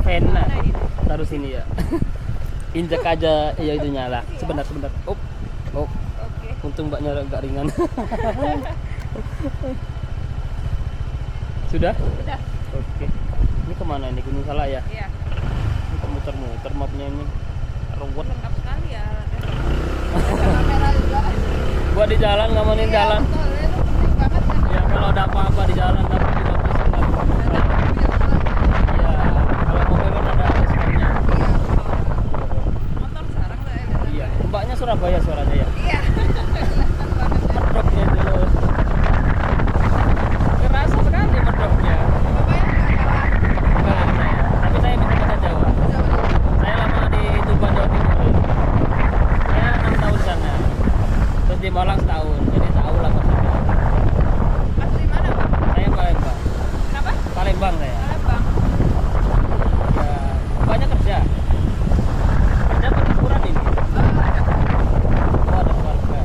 pena taruh sini ya. Injek aja ya itu nyala. Sebentar. Oh. Oke. Untung mbaknya agak ringan. Sudah? Udah. Oke. Ini kemana ini? Gunung Salak ya? Iya. Ini muter-muter mapnya ini. Ruwet. Lengkap sekali ya. Ada kamera juga. Gua di jalan ngamanin jalan. Betul, itu penting banget kan. Ya kalau ada apa-apa di jalan tapi juga pusing lah. Ya, kalau mobil kan ada sebenarnya. Motor sekarang lah ya. Iya, mbaknya Surabaya suaranya ya. Iya. Medoknya dulu. Kerasa sekali medoknya. Enggak saya, tapi saya bisa bahasa Jawa. Saya lama di Tuban Jawa Timur. Saya 6 tahun sana. Terus di Malang setahun, jadi tahu lah maksudnya. Asli mana, Pak? Saya Palembang. Kenapa? Palembang saya. Palembang. Ya, banyak kerja. Kerja apa liburan ini? Ada. Oh, ada keluarga.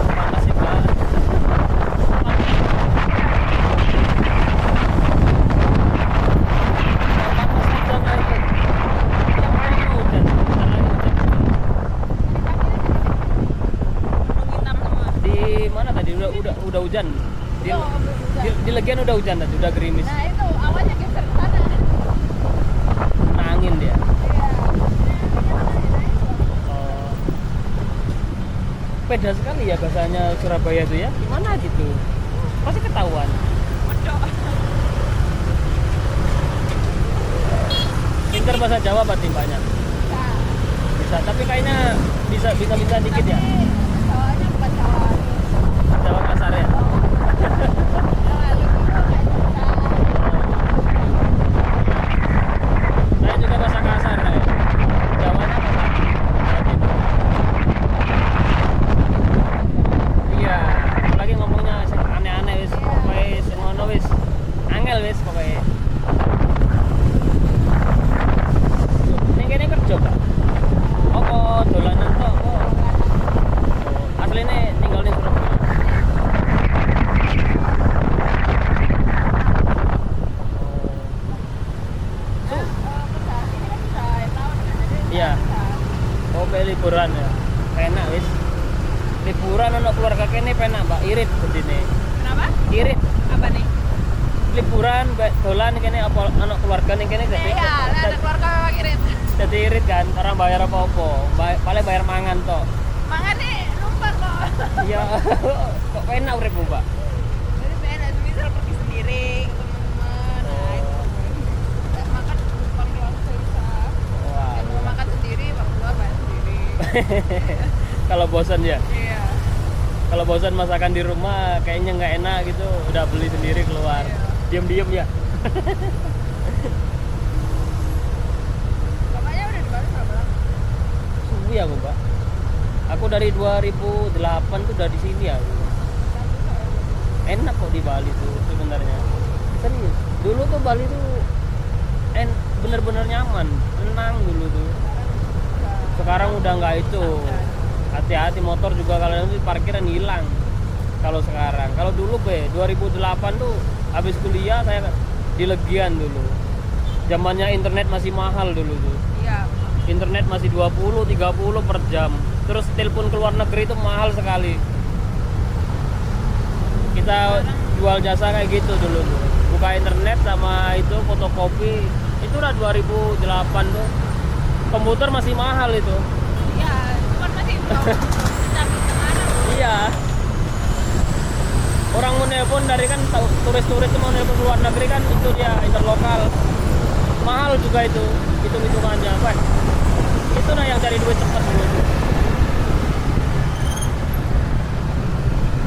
Panas sih, Pak. Di mana tadi udah hujan. Di Legian udah hujan tadi, udah gerimis. Nah, itu awalnya geser ke sana. Kena angin dia. Iya. Oh. Beda sekali ya bahasanya Surabaya itu ya. Gimana gitu? Pasti ketahuan. Medok. Pintar bahasa Jawa berarti banyak. Nah, Bisa, tapi kayaknya bisa dikit ya. Jawanya bukan Jawa. Jawa kasar ya. Jawa lebih kok nggak bisa. Saya juga bahasa kasar kayak. Jawanya kasar. Iya, apalagi ngomongnya sing aneh-aneh wis, pokoke sing ngono wis. Angel wis pokoke. Ning kene kerja, Pak. Apa dolanan tok kok? Oh, asline tinggal di Surabaya. Iya. Oh, liburan ya. Penak wis. Liburan ana keluarga kene penak, Mbak. Irit bedine. Kenapa? Irit. Apa nih? Liburan mbak dolan kene apa ana keluarga ning kene dadi. Iya, ada keluarga memang irit. Dadi irit kan, orang bayar apa-apa. Paling bayar mangan tok. Mangan nih numpang kok. Iya. Kok penak uripmu, Mbak? Jadi beda, misal pergi sendiri ke teman-teman. Nah, itu. Nggak makan numpang doang bisa. Wah. Yang mau makan sendiri, berdua bayar sendiri. Kalau bosan ya. Iya. Kalau bosan masakan di rumah kayaknya nggak enak gitu, udah beli sendiri keluar. Iya. Diem-diem ya. Bapaknya udah di Bali berapa lama? Suwi aku, Mbak. Aku dari 2008 tuh udah di sini aku. Enak kok di Bali tuh sebenarnya. Serius. Dulu tuh Bali tuh bener-bener nyaman, tenang dulu tuh. Sekarang udah nggak itu. Hati-hati motor juga kalau nanti parkiran hilang. Kalau sekarang, kalau dulu 2008 tuh habis kuliah saya di Legian dulu. Zamannya internet masih mahal dulu tuh. Iya. Internet masih 20-30 per jam. Terus telepon ke luar negeri itu mahal sekali. Kita jual jasa kayak gitu dulu tuh. Buka internet sama itu fotokopi. Itu udah 2008 tuh. Komputer masih mahal itu. Iya, cuman masih belum sampai kemana. Iya. Orang mau nelpon dari kan turis-turis itu mau nelpon ke luar negeri kan itu dia interlokal. Mahal juga itu hitung-hitungannya, Pak. Itu nah yang cari duit cepat dulu.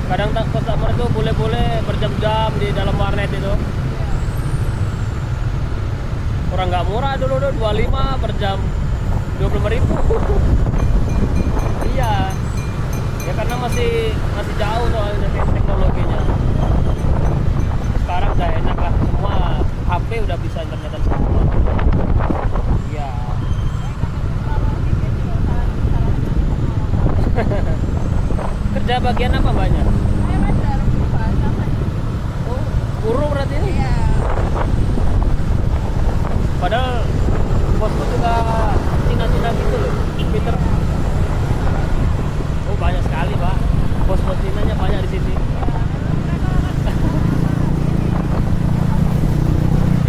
Kadang tak customer itu boleh-boleh berjam-jam di dalam warnet itu. Orang nggak murah dulu tuh 25 per jam, 25.000. Iya. Ya karena masih jauh soalnya teknologinya. Sekarang udah enak lah, semua HP udah bisa internetan semua. Iya. bagian apa mbaknya? Saya ada lebih bahasa kan. Oh, guru berarti ini? Iya. Padahal bosku juga Cina-Cina gitu loh, Peter. Oh banyak sekali pak, bos-bos Cinanya banyak di sini.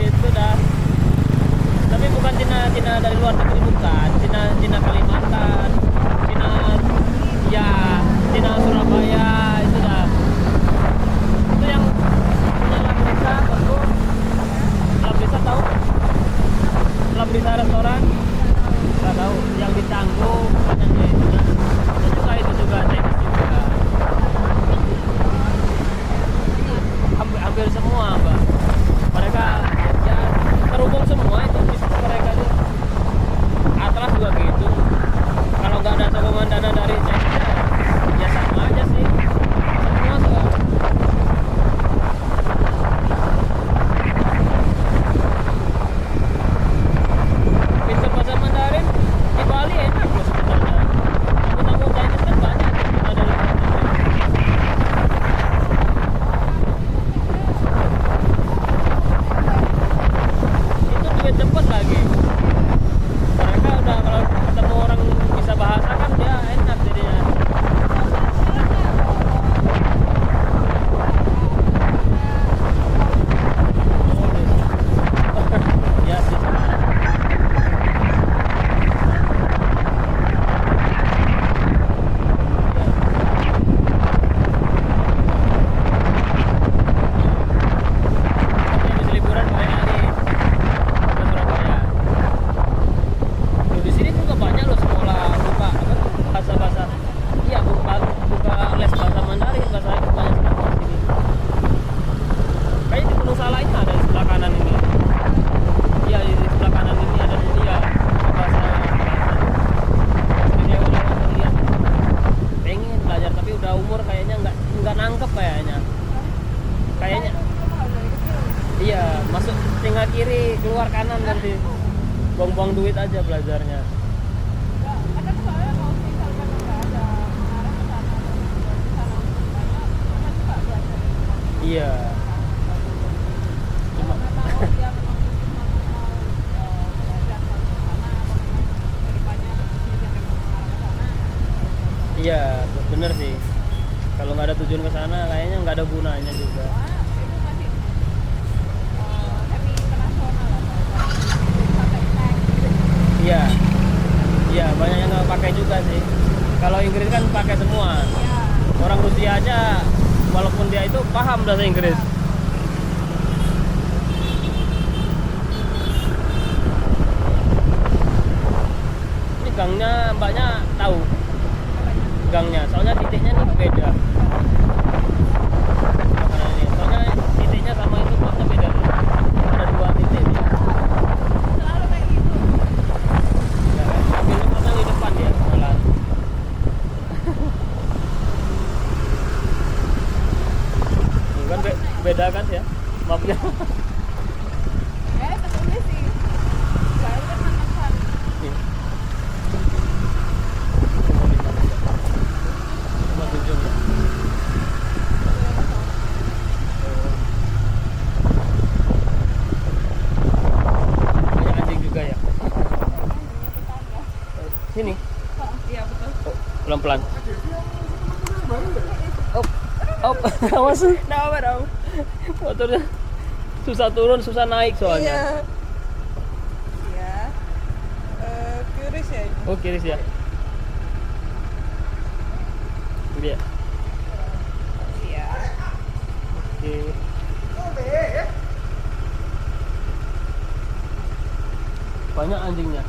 Itu dah. Tapi bukan Cina dari luar negeri, bukan. Cina Kalimantan, Cina ya, Cina Surabaya itu dah. Itu yang punya Labrisa, bosku. Labrisa tahu? Labrisa restoran? Nggak tahu. Yang di Canggu katanya itu dah. Dan juga itu juga Chinese juga. Hampir semua mbak. Mereka ya terhubung semua itu bisnis mereka itu. Atlas juga gitu. Kalau nggak ada sokongan dana dari China ya sama aja sih. Semua tuh. Pintu pasar Mandarin di Bali enak loh sebenarnya. Tamu-tamu Chinese kan banyak yang ada di luar negeri. Itu duit cepet lagi. Mereka udah kalau ketemu orang bisa bahasa kan dia enak jadinya. Ya sih. Habis liburan banyak nih ke Surabaya. Loh, di sini juga banyak loh sekolah buka apa tuh, bahasa-bahasa. Iya, buka les bahasa Mandarin, bahasa itu banyak sekali di sini. Kayaknya di Gunung Salak ini ada di sebelah kanan ini. Iya, di sebelah kanan ini ada dia bahasa Mandarin. Dia udah lihat pengen belajar tapi udah umur kayaknya nggak nangkep kayaknya. Kayaknya iya, masuk tinggal kiri, keluar kanan nanti. Buang-buang duit aja belajarnya. Kadang soalnya kalau misalkan nggak ada arah ke sana atau di sana cuma juga belajar. Iya. Cuma Nggak tahu dia memang mau belajar ke sana atau memang kehidupannya dia memang mengarah ke sana. iya, bener sih. Kalau nggak ada tujuan ke sana, kayaknya nggak ada gunanya juga. Soalnya itu masih semi internasional lah pakai tag gitu. Iya, iya banyak yang nggak pakai juga sih. Kalau Inggris kan pakai semua. Ya. Orang Rusia aja, walaupun dia itu paham bahasa Inggris. Ini gangnya mbaknya tahu gangnya, soalnya titiknya nih beda. Makanan ini, soalnya titiknya sama itu mapnya beda nih. Ada 2 titik nih. Selalu kayak gitu. Ya, ambil pasang di depan dia malah. Tuh kan beda kan ya mapnya. Ketulis sih. Soalnya kan menekan. Nih. Coba tunjuk ya. Banyak anjing juga ya. Sini. Iya betul. Oh, pelan-pelan. Op. Op. Awas. Nggak apa. Motornya susah turun, susah naik soalnya. Iya. Iya. Curious ya. Oh, kiris ya. Iya. Iya. Oke. Banyak anjingnya.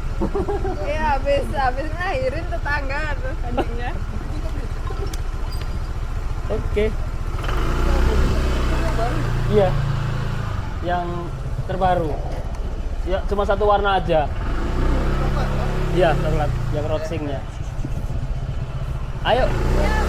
Iya, habis ngelahirin tetangga tuh anjingnya. Oke. Iya. Yang terbaru. Ya, cuma satu warna aja. Iya, coklat. Yang roastingnya. Ayo. Ya,